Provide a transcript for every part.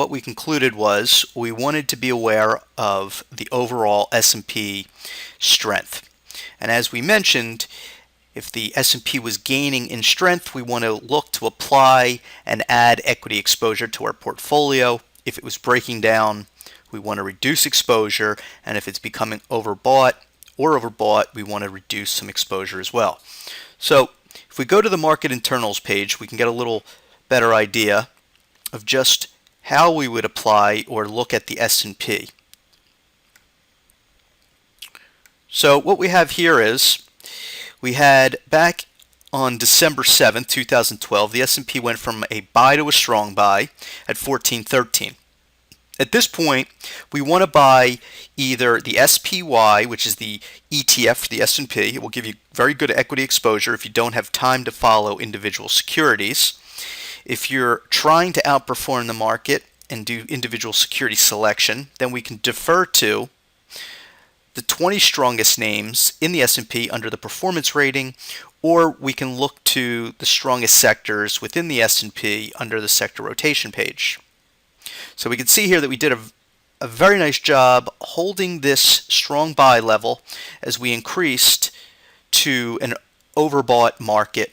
what we concluded was we wanted to be aware of the overall S&P strength. And as we mentioned, if the S&P was gaining in strength, we want to look to apply and add equity exposure to our portfolio. If it was breaking down, we want to reduce exposure, and if it's becoming overbought, we want to reduce some exposure as well. So if we go to the market internals page, we can get a little better idea of just how we would apply or look at the S&P. So what we have here is we had back on December 7th, 2012, the S&P went from a buy to a strong buy at 1413. At this point, we want to buy either the SPY, which is the ETF for the S&P. It will give you very good equity exposure if you don't have time to follow individual securities. If you're trying to outperform the market and do individual security selection, then we can defer to the 20 strongest names in the S&P under the performance rating, or we can look to the strongest sectors within the S&P under the sector rotation page. So we can see here that we did a very nice job holding this strong buy level as we increased to an overbought market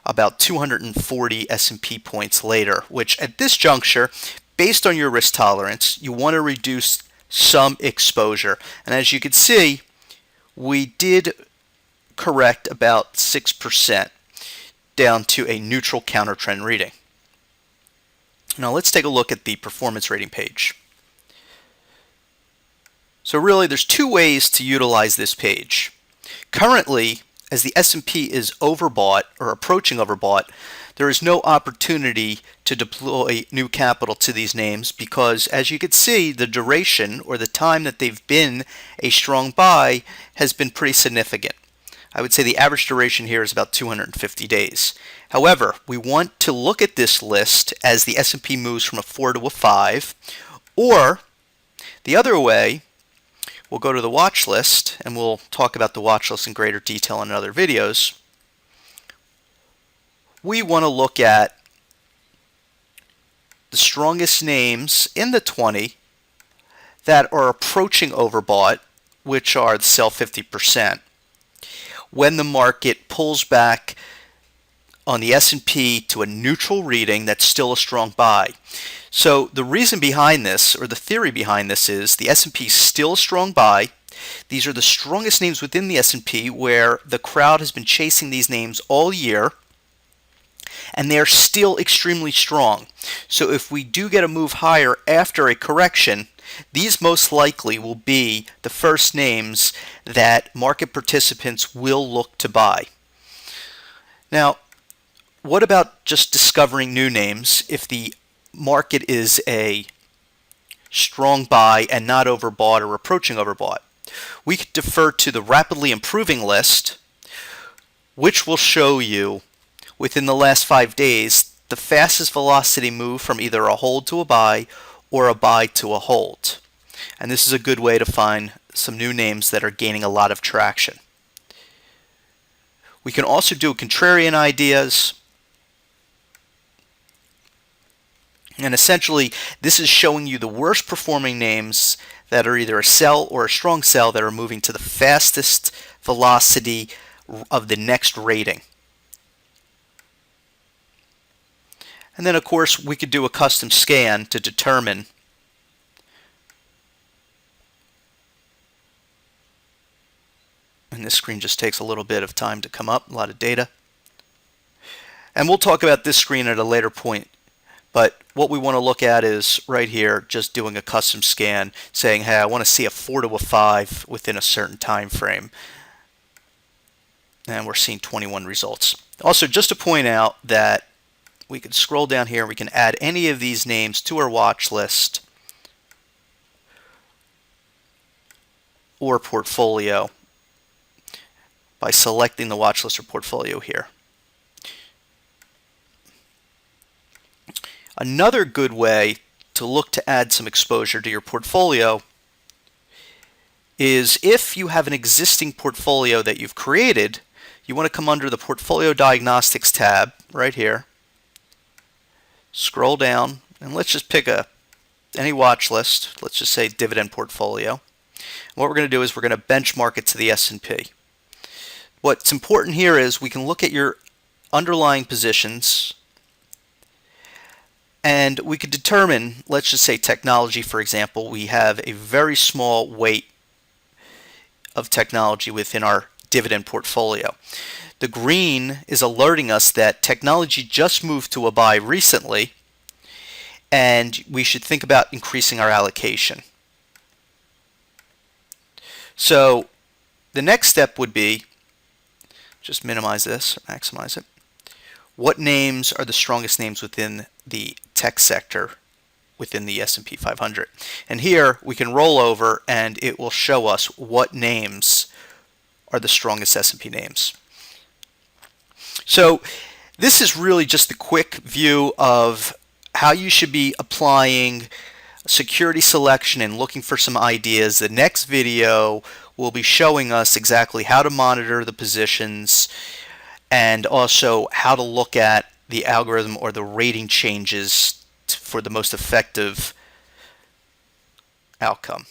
about 240 S&P points later, which at this juncture, based on your risk tolerance, you want to reduce some exposure. And as you can see, we did correct about 6% down to a neutral counter trend reading. Now let's take a look at the performance rating page. So really there's two ways to utilize this page. Currently, as the S&P is overbought or approaching overbought, there is no opportunity to deploy new capital to these names because, as you can see, the duration or the time that they've been a strong buy has been pretty significant. I would say the average duration here is about 250 days. However, we want to look at this list as the S&P moves from a 4 to a 5, or the other way, we'll go to the watch list, and we'll talk about the watch list in greater detail in other videos. We want to look at the strongest names in the 20 that are approaching overbought, which are the sell 50%. When the market pulls back on the S&P to a neutral reading, that's still a strong buy. So the reason behind this, or the theory behind this, is the S&P is still a strong buy. These are the strongest names within the S&P where the crowd has been chasing these names all year, and they're still extremely strong. So if we do get a move higher after a correction, these most likely will be the first names that market participants will look to buy. Now, what about just discovering new names if the market is a strong buy and not overbought or approaching overbought? We could defer to the rapidly improving list, which will show you within the last 5 days the fastest velocity move from either a hold to a buy or a buy to a hold. And this is a good way to find some new names that are gaining a lot of traction. We can also do contrarian ideas. And essentially, this is showing you the worst performing names that are either a sell or a strong sell that are moving to the fastest velocity of the next rating. And then, of course, we could do a custom scan to determine and this screen just takes a little bit of time to come up, a lot of data. And we'll talk about this screen at a later point. But what we want to look at is right here, just doing a custom scan, saying, hey, I want to see a 4 to a 5 within a certain time frame. And we're seeing 21 results. Also, just to point out that we can scroll down here, we can add any of these names to our watch list or portfolio by selecting the watch list or portfolio here. Another good way to look to add some exposure to your portfolio is if you have an existing portfolio that you've created, you want to come under the Portfolio Diagnostics tab right here, scroll down, and let's just pick a any watch list, let's just say dividend portfolio. What we're going to do is we're going to benchmark it to the S&P. What's important here is we can look at your underlying positions and we could determine, let's just say technology, for example, we have a very small weight of technology within our dividend portfolio. The green is alerting us that technology just moved to a buy recently, and we should think about increasing our allocation. So the next step would be, just minimize this, or maximize it. What names are the strongest names within the tech sector within the S&P 500? And here we can roll over and it will show us what names are the strongest S&P names. So this is really just a quick view of how you should be applying security selection and looking for some ideas. The next video will be showing us exactly how to monitor the positions and also how to look at the algorithm or the rating changes for the most effective outcome.